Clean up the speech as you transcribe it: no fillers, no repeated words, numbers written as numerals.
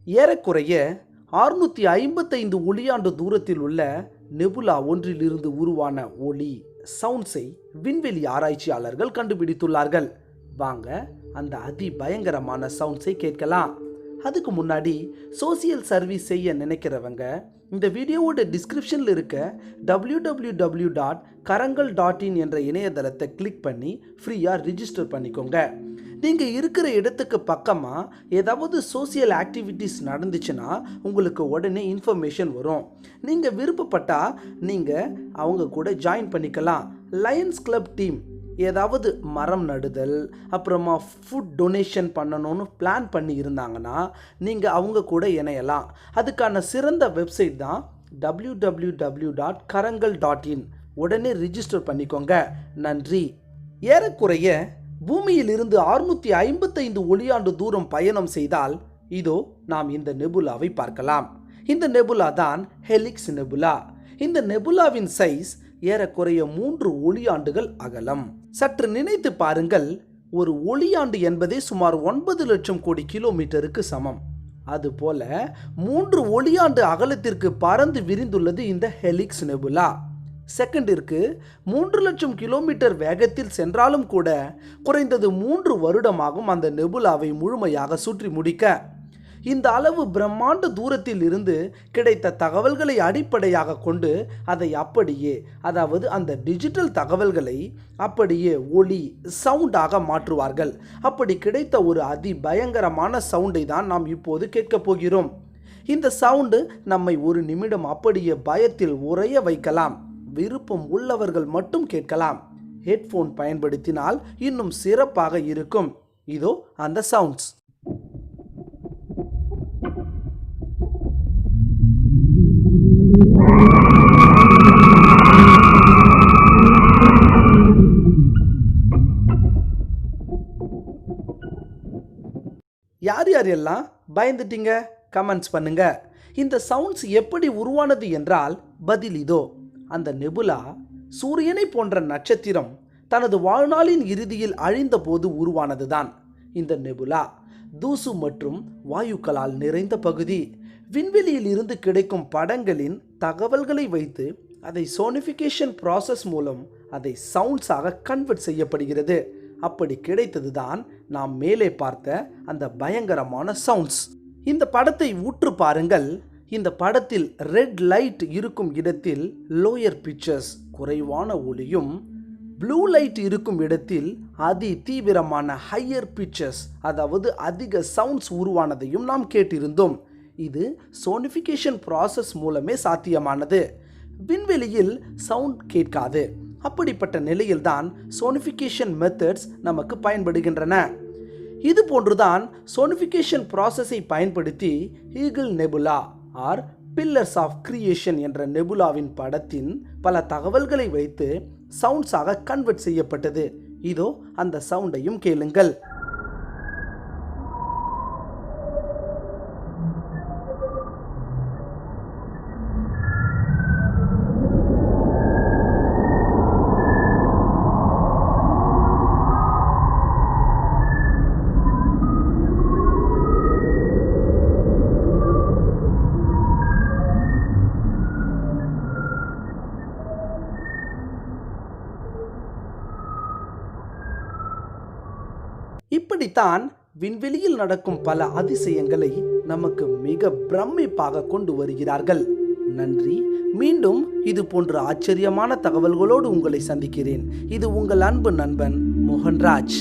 ஏறக்குறைய 655 ஒளியாண்டு தூரத்தில் உள்ள நெபுலா ஒன்றிலிருந்து உருவான ஒளி சவுண்ட்ஸை விண்வெளி ஆராய்ச்சியாளர்கள் கண்டுபிடித்துள்ளார்கள். வாங்க அந்த அதிபயங்கரமான சவுண்ட்ஸை கேட்கலாம். அதுக்கு முன்னாடி சோசியல் சர்வீஸ் செய்ய நினைக்கிறவங்க இந்த வீடியோவோட டிஸ்கிரிப்ஷனில் இருக்க www.karangal.in என்ற இணையதளத்தை கிளிக் பண்ணி ஃப்ரீயாக ரிஜிஸ்டர் பண்ணிக்கோங்க. நீங்கள் இருக்கிற இடத்துக்கு பக்கமாக ஏதாவது சோசியல் ஆக்டிவிட்டீஸ் நடந்துச்சுன்னா உங்களுக்கு உடனே இன்ஃபர்மேஷன் வரும். நீங்கள் விருப்பப்பட்டால் நீங்கள் அவங்க கூட ஜாயின் பண்ணிக்கலாம். லயன்ஸ் கிளப் டீம் ஏதாவது மரம் நடுதல் அப்புறமா ஃபுட் டொனேஷன் பண்ணணும்னு பிளான் பண்ணி இருந்தாங்கன்னா நீங்கள் அவங்க கூட இணையலாம். அதுக்கான சிறந்த வெப்சைட் தான் www.karangal.in. உடனே ரிஜிஸ்டர் பண்ணிக்கோங்க. நன்றி. ஏறக்குறைய பூமியிலிருந்து 655 ஒளியாண்டு தூரம் பயணம் செய்தால் இதோ நாம் இந்த நெபுலாவை பார்க்கலாம். இந்த நெபுலா தான் ஹெலிக்ஸ் நெபுலா. இந்த நெபுலாவின் சைஸ் ஏறக்குறைய 3 ஒளியாண்டுகள் அகலம். சற்று நினைத்து பாருங்கள், ஒரு ஒளியாண்டு என்பதே சுமார் 9 லட்சம் கோடி கிலோமீட்டருக்கு சமம். அதுபோல 3 ஒளியாண்டு அகலத்திற்கு பறந்து விரிந்துள்ளது இந்த ஹெலிக்ஸ் நெபுலா. செகண்டிற்கு 3 லட்சம் கிலோமீட்டர் வேகத்தில் சென்றாலும் கூட குறைந்தது 3 வருடமாகும் அந்த நெபுலாவை முழுமையாக சுற்றி முடிக்க. இந்த அளவு பிரம்மாண்ட தூரத்தில் இருந்து கிடைத்த தகவல்களை அடிப்படையாக கொண்டு அதை அப்படியே, அதாவது அந்த டிஜிட்டல் தகவல்களை அப்படியே ஒளி சவுண்டாக மாற்றுவார்கள். அப்படி கிடைத்த ஒரு அதிபயங்கரமான சவுண்டை தான் நாம் இப்போது கேட்கப் போகிறோம். இந்த சவுண்டு நம்மை ஒரு நிமிடம் அப்படியே பயத்தில் உறைய வைக்கலாம். விருப்பம் உள்ளவர்கள் மட்டும் கேட்கலாம். ஹெட்ஃபோன் பயன்படுத்தினால் இன்னும் சிறப்பாக இருக்கும். இதோ அந்த சவுண்ட்ஸ். யார் யார் எல்லாம் பயந்துட்டீங்க? கமெண்ட்ஸ் பண்ணுங்க. இந்த சவுண்ட்ஸ் எப்படி உருவானது என்றால் பதில் இதோ. அந்த நெபுலா சூரியனை போன்ற நட்சத்திரம் தனது வாழ்நாளின் இறுதியில் அழிந்த போது உருவானதுதான். இந்த நெபுலா தூசு மற்றும் வாயுக்களால் நிறைந்த பகுதி. விண்வெளியில் இருந்து கிடைக்கும் படங்களின் தகவல்களை வைத்து அதை சோனிஃபிகேஷன் ப்ராசஸ் மூலம் அதை சவுண்ட்ஸாக கன்வெர்ட் செய்யப்படுகிறது. அப்படி கிடைத்தது தான் நாம் மேலே பார்த்த அந்த பயங்கரமான சவுண்ட்ஸ். இந்த படத்தை உற்று பாருங்கள். இந்த படத்தில் ரெட் லைட் இருக்கும் இடத்தில் லோயர் பிக்சர்ஸ் குறைவான ஒளியும், ப்ளூ லைட் இருக்கும் இடத்தில் அதி தீவிரமான ஹையர் பிக்சர்ஸ், அதாவது அதிக சவுண்ட்ஸ் உருவானதையும் நாம் கேட்டிருந்தோம். இது சோனிஃபிகேஷன் ப்ராசஸ் மூலமே சாத்தியமானது. விண்வெளியில் சவுண்ட் கேட்காது. அப்படிப்பட்ட நிலையில்தான் சோனிஃபிகேஷன் மெத்தட்ஸ் நமக்கு பயன்படுகின்றன. இது போன்றுதான் சோனிஃபிகேஷன் ப்ராசஸை பயன்படுத்தி eagle nebula or pillars of creation என்ற நெபுலாவின் படத்தின் பல தகவல்களை வைத்து சவுண்ட்ஸாக கன்வெர்ட் செய்யப்பட்டது. இதோ அந்த சவுண்டையும் கேளுங்கள். இப்படித்தான் விண்வெளியில் நடக்கும் பல அதிசயங்களை நமக்கு மிக பிரமிப்பாக கொண்டு வருகிறார்கள். நன்றி. மீண்டும் இது போன்ற ஆச்சரியமான தகவல்களோடு உங்களை சந்திக்கிறேன். இது உங்கள் அன்பு நண்பன் மோகன்ராஜ்.